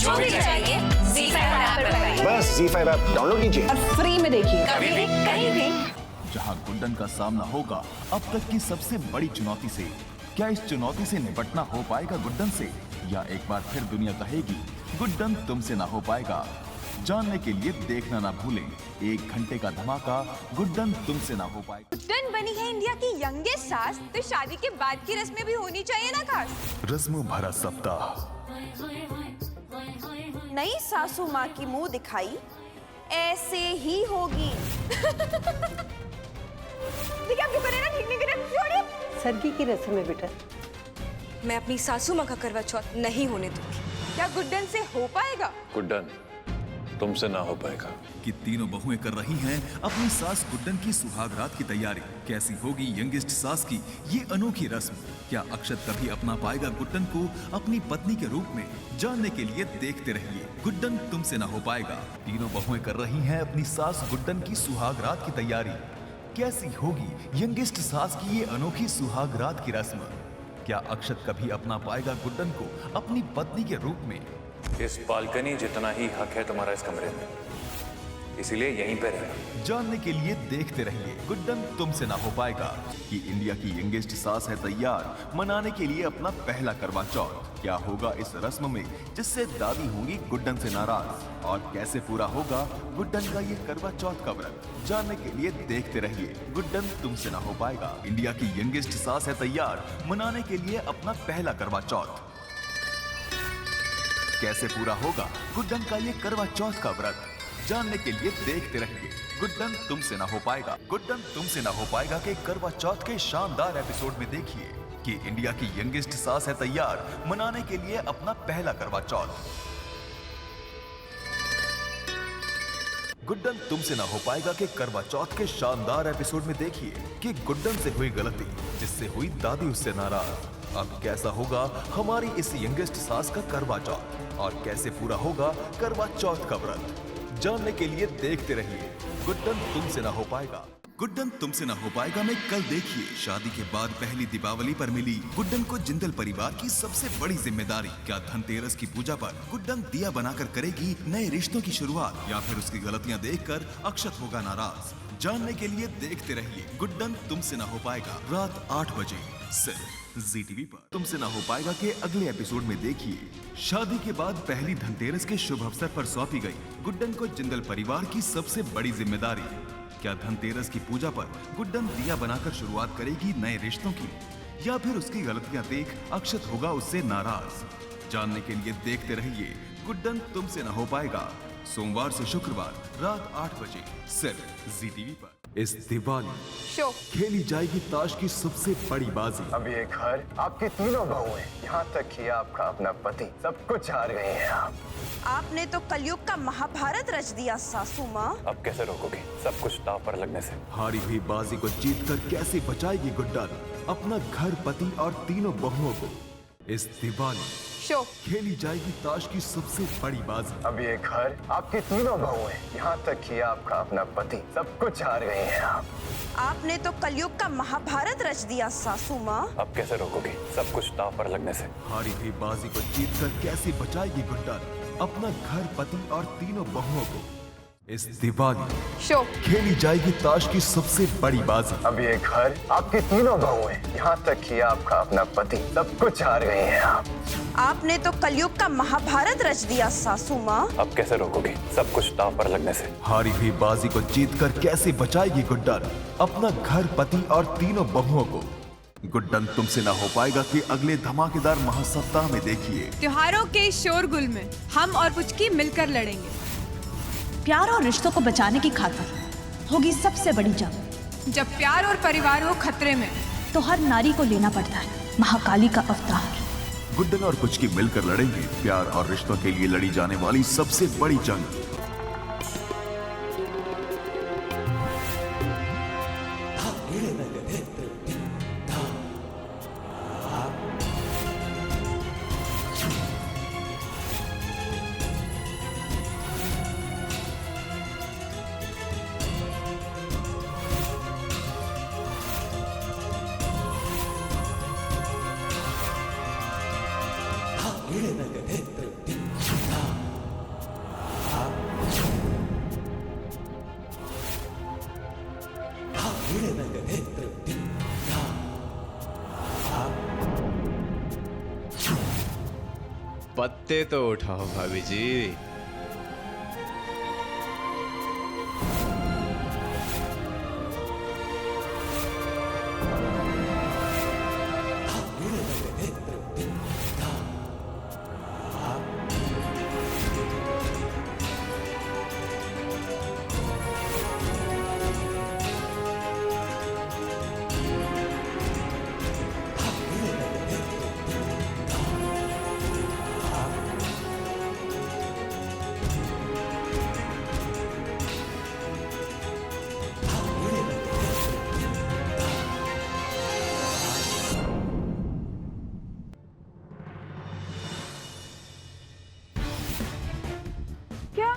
जो भी चाहिए ZEE5 ऐप पर पाइए। बस ZEE5 ऐप डाउनलोड कीजिए और फ्री में देखिए, कभी भी कहीं भी। जहां गुड्डन का सामना होगा अब तक की सबसे बड़ी चुनौती से। क्या इस चुनौती से निपटना हो पाएगा गुड्डन से, या एक बार फिर दुनिया कहेगी गुड्डन तुमसे ना हो पाएगा? जानने के लिए देखना ना भूलें 1 घंटे का धमाका, गुड्डन तुमसे ना हो पाएगा। गुड्डन बनी है इंडिया की यंगेस्ट सास, तो शादी के बाद की रस्में भी होनी चाहिए ना खास। रस्मों भरा सप्ताह, नई सासू माँ की मुंह दिखाई ऐसे ही होगी। देखिए आपके बने ना ठीक नहीं करे। सरगी की रस्म है बेटा। मैं अपनी सासू माँ का करवा चौथ नहीं होने दूंगी। क्या गुड्डन से हो पाएगा? गुड्डन तुमसे ना हो पाएगा। कि तीनों बहुएं कर रही हैं अपनी सास गुड्डन की सुहागरात की तैयारी। कैसी होगी यंगेस्ट सास की ये अनोखी रस्म? क्या अक्षत कभी अपना पाएगा गुड्डन को अपनी पत्नी के रूप में? जानने के लिए देखते रहिए गुड्डन तुमसे ना हो पाएगा। तीनों बहुएं कर रही हैं अपनी सास गुड्डन की सुहागरात की तैयारी। कैसी होगी यंगेस्ट सास की ये अनोखी सुहागरात की रस्म? क्या अक्षत कभी अपना पाएगा गुड्डन को अपनी पत्नी के रूप में? इस बालकनी जितना ही हक है तुम्हारा इस कमरे में, इसीलिए यहीं पे रहना। जानने के लिए देखते रहिए गुड्डन तुमसे ना हो पाएगा। कि इंडिया की यंगेस्ट सास है तैयार मनाने के लिए अपना पहला करवा चौथ। क्या होगा इस रस्म में जिससे दादी होंगी गुड्डन से नाराज, और कैसे पूरा होगा गुड्डन का ये करवा चौथ का व्रत? जानने के लिए देखते रहिए गुड्डन तुमसे ना हो पाएगा। इंडिया की यंगेस्ट सास है तैयार मनाने के लिए अपना पहला करवा चौथ। कैसे पूरा होगा गुड्डन का ये करवा चौथ का व्रत? जानने के लिए देखते रहिए गुड्डन तुमसे ना हो पाएगा। गुड्डन तुमसे ना हो पाएगा के करवा चौथ के शानदार एपिसोड में देखिए कि इंडिया की यंगेस्ट सास है तैयार मनाने के लिए अपना पहला करवा चौथ। गुड्डन तुमसे ना हो पाएगा के करवा चौथ के शानदार एपिसोड में देखिए कि गुड्डन से हुई गलती जिससे हुई दादी उससे नाराज। अब कैसा होगा हमारी इस यंगेस्ट सास का करवा चौथ, और कैसे पूरा होगा करवा चौथ का व्रत? जानने के लिए देखते रहिए गुड्डन तुमसे ना हो पाएगा। गुड्डन तुमसे ना हो पाएगा में कल देखिए शादी के बाद पहली दीपावली पर मिली गुड्डन को जिंदल परिवार की सबसे बड़ी जिम्मेदारी। क्या धनतेरस की पूजा पर गुड्डन दिया बनाकर करेगी नए रिश्तों की शुरुआत, या फिर उसकी गलतियां देखकर अक्षत होगा नाराज? जानने के लिए देखते रहिए गुड्डन तुमसे ना हो पाएगा रात 8 बजे सिर्फ ZEE TV पर। तुमसे ना हो पाएगा के अगले एपिसोड में देखिए शादी के बाद पहली धनतेरस के शुभ अवसर पर सौंपी गई गुड्डन को जिंदल परिवार की सबसे बड़ी जिम्मेदारी। क्या धनतेरस की पूजा पर गुड्डन दिया बनाकर शुरुआत करेगी नए रिश्तों की, या फिर उसकी गलतियां देख अक्षत होगा उससे नाराज? जानने के लिए देखते रहिए गुड्डन तुमसे ना हो पाएगा सोमवार से शुक्रवार रात 8 बजे सिर्फ ZEE TV पर। इस दिवाली शो खेली जाएगी ताश की सबसे बड़ी बाजी। अब ये घर आपकी तीनों बहुएं, यहाँ तक कि आपका अपना पति, सब कुछ हार गए हैं आप। आपने तो कलयुग का महाभारत रच दिया सासू माँ। अब कैसे रोकोगे सब कुछ दांव पर लगने से? हारी हुई बाजी को जीतकर कैसे बचाएगी गुड्डन अपना घर, पति और तीनों बहुओं को? इस दिवाली शो खेली जाएगी ताश की सबसे बड़ी बाजी। अब ये घर आपकी तीनों बहुएं, यहाँ तक कि आपका अपना पति, सब कुछ हार गए हैं आप। आपने तो कलयुग का महाभारत रच दिया सासू माँ। अब कैसे रोकोगे सब कुछ दांव पर लगने से? हारी हुई बाजी को जीतकर कैसे बचाएगी गुड्डन अपना घर, पति और तीनों बहुओं को? इस दिवाली शो खेली जाएगी ताश की सबसे बड़ी बाजी। अब ये घर आपकी तीनों बहुएं, यहाँ तक कि आपका अपना पति, सब कुछ हार गए हैं आप। आपने तो कलयुग का महाभारत रच दिया सासू माँ। अब कैसे रोकोगे सब कुछ दांव पर लगने से? हारी हुई बाजी को जीतकर कैसे बचाएगी गुड्डन अपना घर, पति और तीनों बहुओं को? गुड्डन तुमसे ना हो पाएगा कि अगले धमाकेदार महासप्ताह में देखिए त्योहारों के शोरगुल में हम और पुचकी मिलकर लड़ेंगे। प्यार और रिश्तों को बचाने की खातिर होगी सबसे बड़ी जंग। जब प्यार और परिवार हो खतरे में तो हर नारी को लेना पड़ता है महाकाली का अवतार। गुड्डन और पुचकी मिलकर लड़ेंगे प्यार और रिश्तों के लिए लड़ी जाने वाली सबसे बड़ी जंग। पत्ते तो उठाओ भाभी जी। क्या?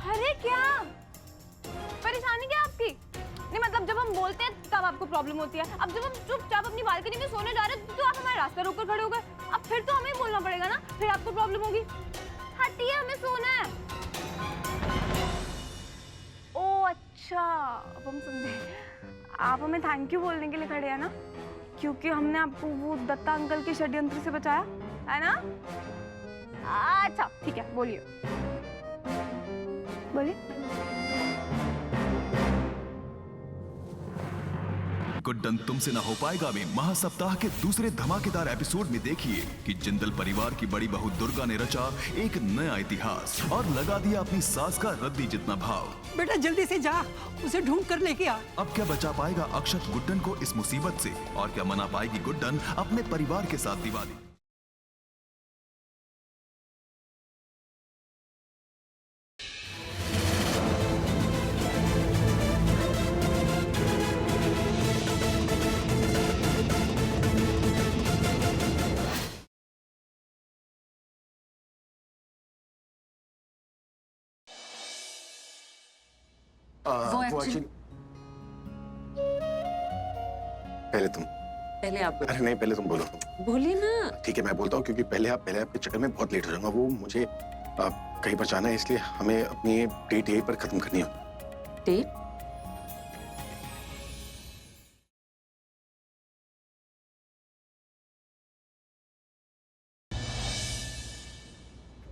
अरे क्या परेशानी क्या आपकी? नहीं मतलब जब हम बोलते हैं तब आपको प्रॉब्लम होती है, अब जब हम चुपचाप अपनी बालकनी में सोने जा रहे हैं तो आप हमारे रास्ते रोककर खड़े हो गए। अब फिर तो हमें बोलना पड़ेगा ना, फिर आपको प्रॉब्लम होगी। हटिए, हमें सोना है। ओ अच्छा, अब हम समझे। आप हमें थैंक यू बोलने के लिए खड़े हैं ना, क्योंकि हमने आपको वो दत्ता अंकल के षड्यंत्र से बचाया है ना। अच्छा ठीक है, बोलिए बोलिए। गुड्डन तुमसे ना हो पाएगा में महासप्ताह के दूसरे धमाकेदार एपिसोड में देखिए कि जिंदल परिवार की बड़ी बहू दुर्गा ने रचा एक नया इतिहास और लगा दिया अपनी सास का रद्दी जितना भाव। बेटा जल्दी से जा, उसे ढूंढ कर लेके आ। अब क्या बचा पाएगा अक्षत गुड्डन को इस मुसीबत से, और क्या मना पाएगी गुड्डन अपने परिवार के साथ दिवाली। वो actually- पहले तुम। पहले आप अरे नहीं, पहले तुम बोलो। बोलिए ना। ठीक है, मैं बोलता हूँ, क्योंकि पहले आपके चक्कर में बहुत लेट हो जाऊंगा। वो मुझे कहीं पर जाना है, इसलिए हमें अपनी डेट यहीं पर खत्म करनी है। डेट?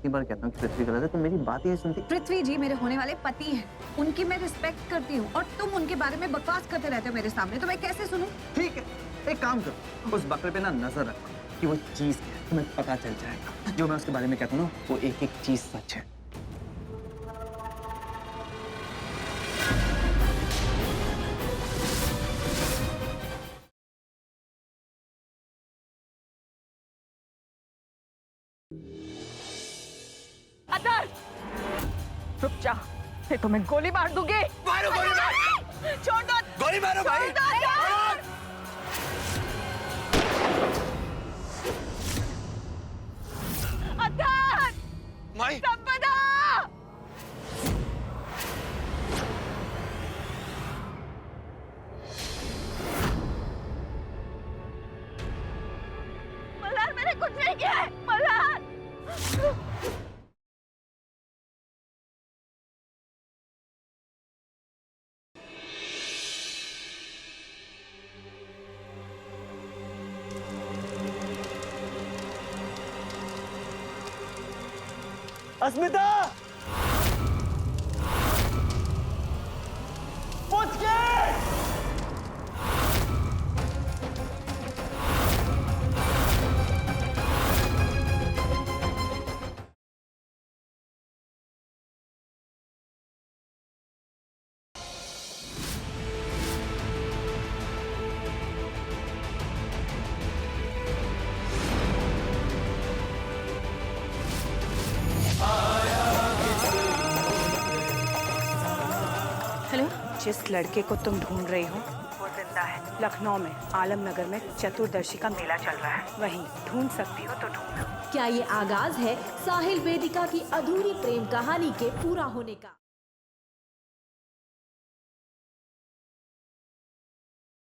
बार कहता हूँ कि पृथ्वी गलत है, तो मेरी बात ही सुनती। पृथ्वी जी मेरे होने वाले पति हैं, उनकी मैं रिस्पेक्ट करती हूँ, और तुम उनके बारे में बकवास करते रहते हो मेरे सामने, तो मैं कैसे सुनूं? ठीक है, एक काम करो, उस बकरे पे ना नजर रखो कि वो चीज तुम्हें पता चल जाएगा। जो मैं उसके बारे में कहता हूँ ना, वो एक एक चीज सच है। रुक जा, फिर तो मैं गोली मार दूंगी। मारो गोली मारो, छोड़ दो, गोली मारो भाई। अदर, माई संपदा, मल्हार मैंने कुछ नहीं किया है, मल्हार। अस्मिता, पूछ के जिस लड़के को तुम ढूंढ रही हो वो जिंदा है। लखनऊ में आलमनगर में चतुर्दशी का मेला चल रहा है, वहीं ढूंढ सकती हो तो ढूंढो। क्या ये आगाज है साहिल वेदिका की अधूरी प्रेम कहानी के पूरा होने का?